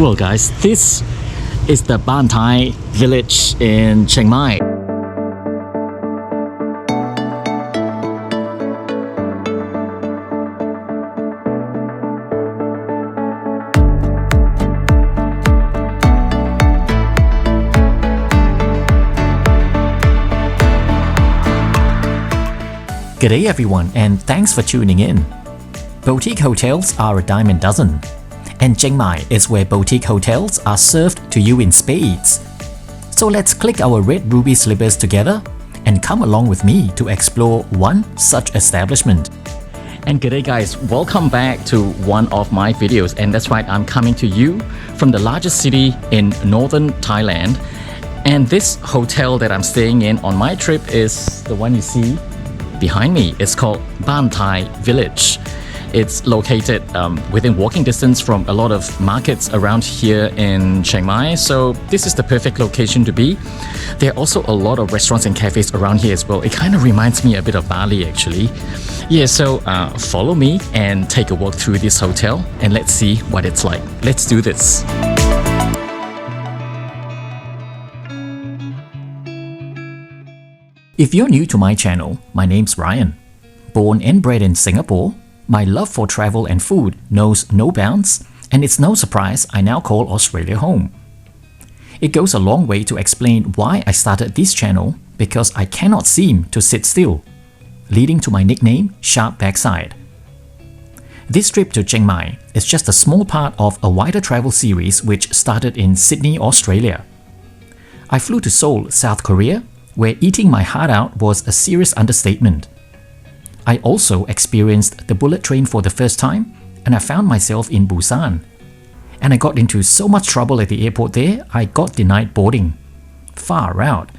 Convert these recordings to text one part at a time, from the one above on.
Well guys, this is the BanThai village in Chiang Mai. G'day everyone, and thanks for tuning in. Boutique hotels are a dime a dozen, and Chiang Mai is where boutique hotels are served to you in spades. So let's click our red ruby slippers together and come along with me to explore one such establishment. And g'day guys, welcome back to one of my videos, and that's right, I'm coming to you from the largest city in northern Thailand. And this hotel that I'm staying in on my trip is the one you see behind me. It's called BanThai Village. It's located within walking distance from a lot of markets around here in Chiang Mai, so this is the perfect location to be. There are also a lot of restaurants and cafes around here as well. It kind of reminds me a bit of Bali actually. Yeah, so follow me and take a walk through this hotel and let's see what it's like. Let's do this. If you're new to my channel, my name's Ryan. Born and bred in Singapore, my love for travel and food knows no bounds, and it's no surprise I now call Australia home. It goes a long way to explain why I started this channel, because I cannot seem to sit still, leading to my nickname, Sharp Backside. This trip to Chiang Mai is just a small part of a wider travel series which started in Sydney, Australia. I flew to Seoul, South Korea, where eating my heart out was a serious understatement. I also experienced the bullet train for the first time, and I found myself in Busan. And I got into so much trouble at the airport there, I got denied boarding. Far out.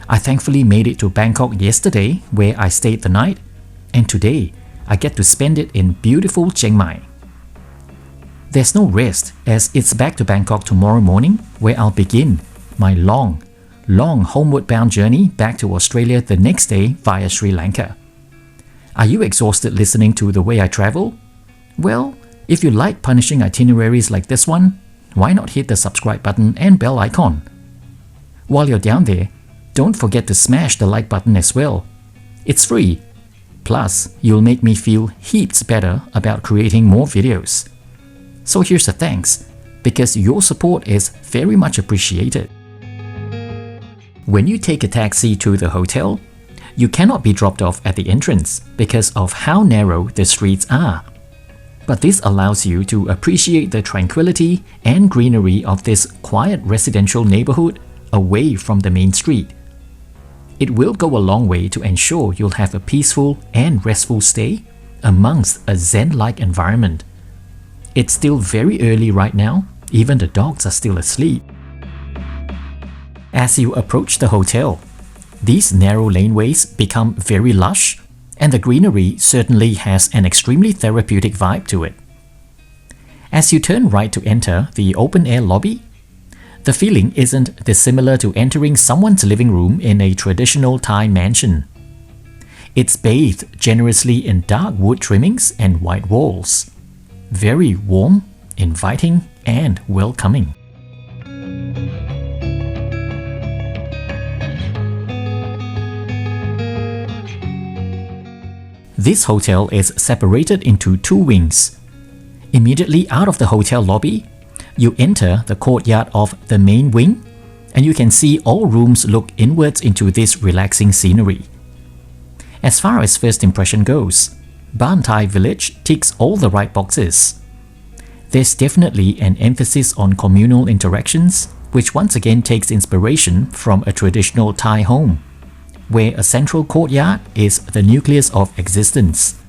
I thankfully made it to Bangkok yesterday, where I stayed the night, and today I get to spend it in beautiful Chiang Mai. There's no rest, as it's back to Bangkok tomorrow morning, where I'll begin my long homeward bound journey back to Australia the next day via Sri Lanka. Are you exhausted listening to the way I travel? Well, if you like punishing itineraries like this one, why not hit the subscribe button and bell icon? While you're down there, don't forget to smash the like button as well. It's free. Plus, you'll make me feel heaps better about creating more videos. So here's a thanks, because your support is very much appreciated. When you take a taxi to the hotel, you cannot be dropped off at the entrance because of how narrow the streets are. But this allows you to appreciate the tranquility and greenery of this quiet residential neighborhood away from the main street. It will go a long way to ensure you'll have a peaceful and restful stay amongst a zen-like environment. It's still very early right now, even the dogs are still asleep. As you approach the hotel, these narrow laneways become very lush, and the greenery certainly has an extremely therapeutic vibe to it. As you turn right to enter the open-air lobby, the feeling isn't dissimilar to entering someone's living room in a traditional Thai mansion. It's bathed generously in dark wood trimmings and white walls. Very warm, inviting, and welcoming. This hotel is separated into two wings. Immediately out of the hotel lobby, you enter the courtyard of the main wing, and you can see all rooms look inwards into this relaxing scenery. As far as first impression goes, BanThai Village ticks all the right boxes. There's definitely an emphasis on communal interactions, which once again takes inspiration from a traditional Thai home, where a central courtyard is the nucleus of existence.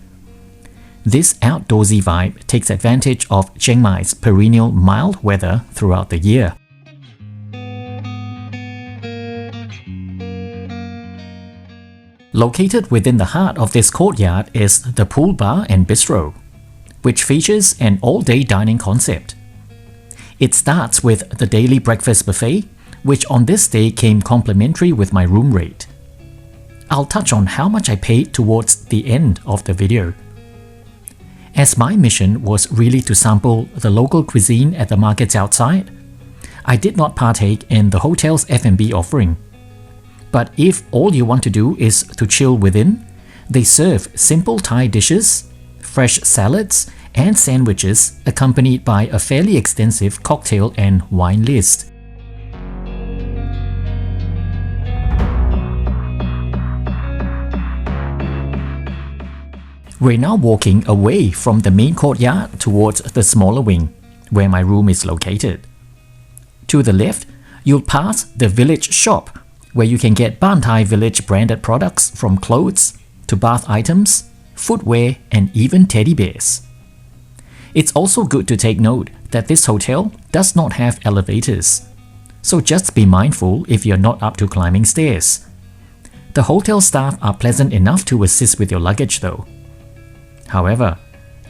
This outdoorsy vibe takes advantage of Chiang Mai's perennial mild weather throughout the year. Located within the heart of this courtyard is the pool bar and bistro, which features an all-day dining concept. It starts with the daily breakfast buffet, which on this day came complimentary with my room rate. I'll touch on how much I paid towards the end of the video. As my mission was really to sample the local cuisine at the markets outside, I did not partake in the hotel's F&B offering. But if all you want to do is to chill within, they serve simple Thai dishes, fresh salads, and sandwiches accompanied by a fairly extensive cocktail and wine list. We're now walking away from the main courtyard towards the smaller wing, where my room is located. To the left, you'll pass the village shop, where you can get BanThai village branded products from clothes to bath items, footwear, and even teddy bears. It's also good to take note that this hotel does not have elevators, so just be mindful if you're not up to climbing stairs. The hotel staff are pleasant enough to assist with your luggage though. However,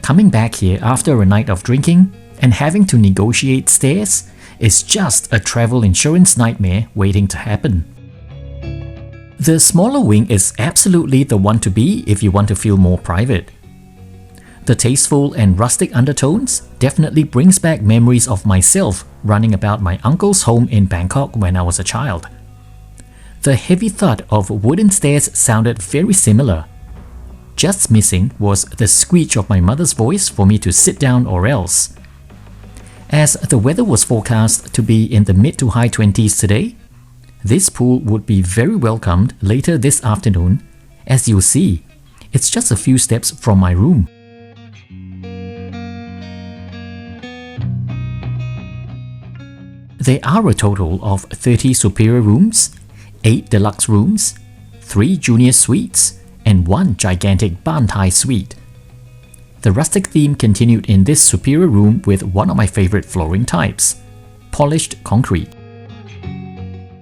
coming back here after a night of drinking and having to negotiate stairs is just a travel insurance nightmare waiting to happen. The smaller wing is absolutely the one to be if you want to feel more private. The tasteful and rustic undertones definitely brings back memories of myself running about my uncle's home in Bangkok when I was a child. The heavy thud of wooden stairs sounded very similar. Just missing was the screech of my mother's voice for me to sit down or else. As the weather was forecast to be in the mid to high 20s today, this pool would be very welcomed later this afternoon. As you'll see, it's just a few steps from my room. There are a total of 30 superior rooms, 8 deluxe rooms, 3 junior suites, and 1 gigantic BanThai suite. The rustic theme continued in this superior room with one of my favorite flooring types, polished concrete.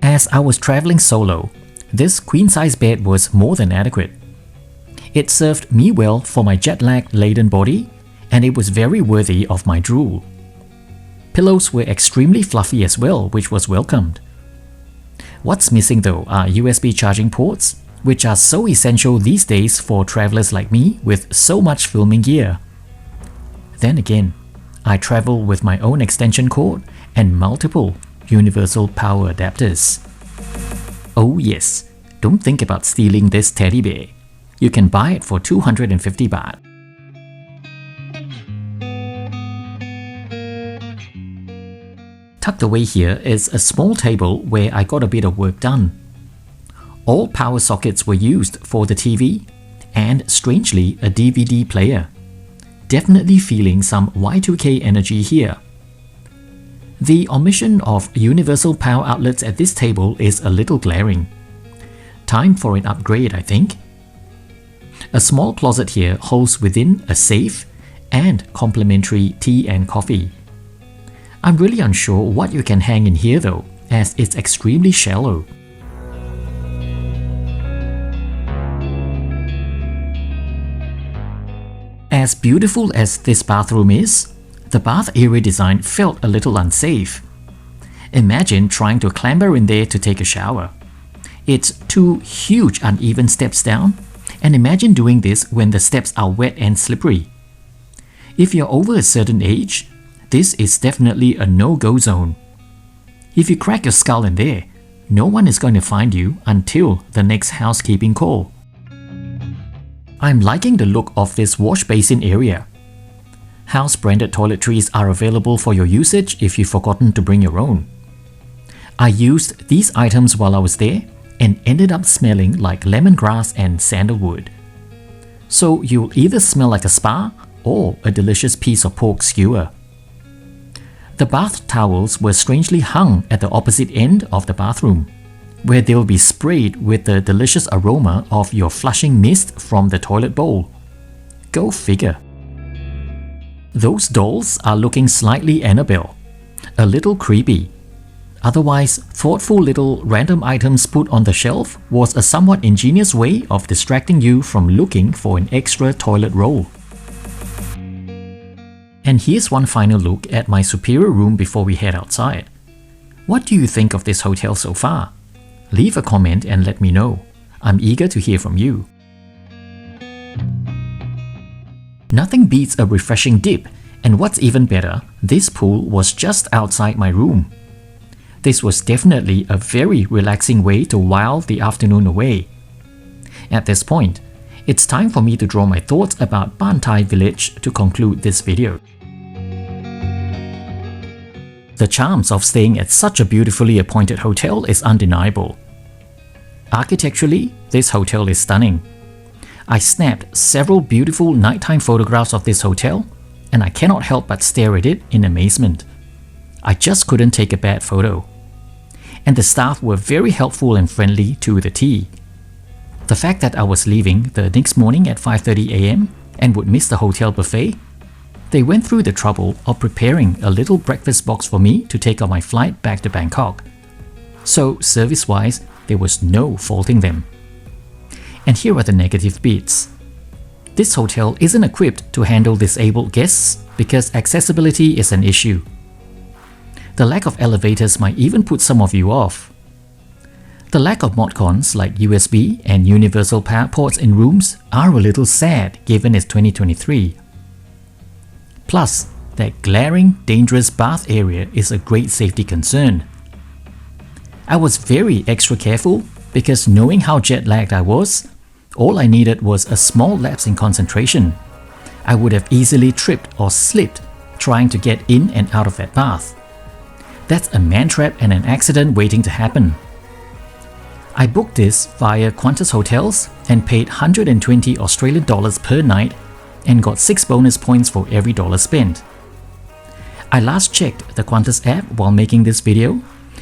As I was traveling solo, this queen-size bed was more than adequate. It served me well for my jet-lag-laden body, and it was very worthy of my drool. Pillows were extremely fluffy as well, which was welcomed. What's missing though are USB charging ports, which are so essential these days for travelers like me with so much filming gear. Then again, I travel with my own extension cord and multiple universal power adapters. Oh yes, don't think about stealing this teddy bear. You can buy it for 250 baht. Tucked away here is a small table where I got a bit of work done. All power sockets were used for the TV and, strangely, a DVD player. Definitely feeling some Y2K energy here. The omission of universal power outlets at this table is a little glaring. Time for an upgrade, I think. A small closet here holds within a safe and complimentary tea and coffee. I'm really unsure what you can hang in here though, as it's extremely shallow. As beautiful as this bathroom is, the bath area design felt a little unsafe. Imagine trying to clamber in there to take a shower. It's 2 huge uneven steps down, and imagine doing this when the steps are wet and slippery. If you're over a certain age, this is definitely a no-go zone. If you crack your skull in there, no one is going to find you until the next housekeeping call. I'm liking the look of this wash basin area. House-branded toiletries are available for your usage if you've forgotten to bring your own. I used these items while I was there and ended up smelling like lemongrass and sandalwood. So you'll either smell like a spa or a delicious piece of pork skewer. The bath towels were strangely hung at the opposite end of the bathroom, where they'll be sprayed with the delicious aroma of your flushing mist from the toilet bowl. Go figure. Those dolls are looking slightly Annabelle, a little creepy. Otherwise, thoughtful little random items put on the shelf was a somewhat ingenious way of distracting you from looking for an extra toilet roll. And here's one final look at my superior room before we head outside. What do you think of this hotel so far? Leave a comment and let me know. I'm eager to hear from you. Nothing beats a refreshing dip, and what's even better, this pool was just outside my room. This was definitely a very relaxing way to while the afternoon away. At this point, it's time for me to draw my thoughts about BanThai village to conclude this video. The charms of staying at such a beautifully appointed hotel is undeniable. Architecturally, this hotel is stunning. I snapped several beautiful nighttime photographs of this hotel, and I cannot help but stare at it in amazement. I just couldn't take a bad photo. And the staff were very helpful and friendly to the T. The fact that I was leaving the next morning at 5:30 AM and would miss the hotel buffet, they went through the trouble of preparing a little breakfast box for me to take on my flight back to Bangkok. So service-wise, there was no faulting them. And here are the negative bits. This hotel isn't equipped to handle disabled guests because accessibility is an issue. The lack of elevators might even put some of you off. The lack of modcons like USB and universal power ports in rooms are a little sad given it's 2023. Plus, that glaring, dangerous bath area is a great safety concern. I was very extra careful because knowing how jet-lagged I was, all I needed was a small lapse in concentration. I would have easily tripped or slipped trying to get in and out of that bath. That's a man trap and an accident waiting to happen. I booked this via Qantas Hotels and paid 120 Australian dollars per night and got 6 bonus points for every dollar spent. I last checked the Qantas app while making this video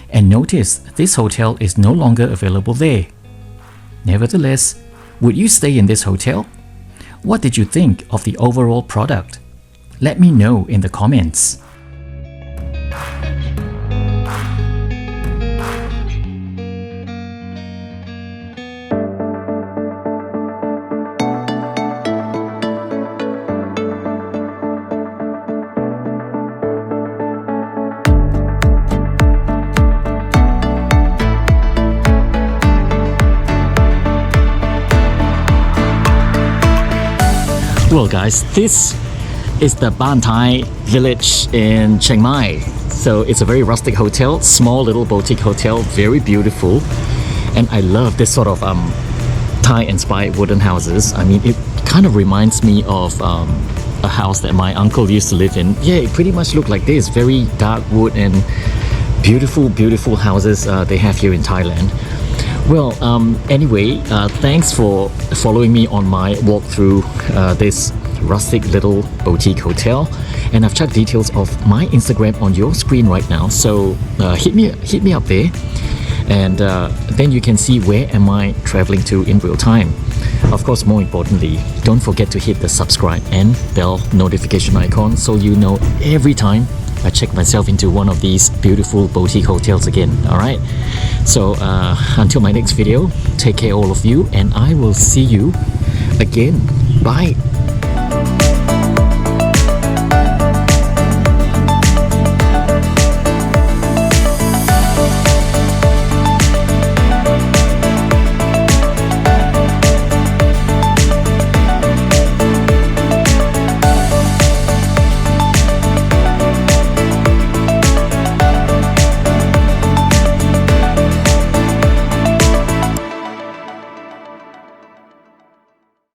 and noticed this hotel is no longer available there. Nevertheless, would you stay in this hotel? What did you think of the overall product? Let me know in the comments. Well guys, this is the BanThai village in Chiang Mai. So it's a very rustic hotel, small little boutique hotel, very beautiful. And I love this sort of Thai inspired wooden houses. I mean, it kind of reminds me of a house that my uncle used to live in. Yeah, it pretty much looked like this, very dark wood and beautiful houses they have here in Thailand. Well, anyway, thanks for following me on my walk through this rustic little boutique hotel, and I've chucked details of my Instagram on your screen right now, so hit me up there, and then you can see where am I traveling to in real time. Of course, more importantly, don't forget to hit the subscribe and bell notification icon so you know every time I check myself into one of these beautiful boutique hotels again. Alright, so until my next video, take care all of you, and I will see you again. Bye.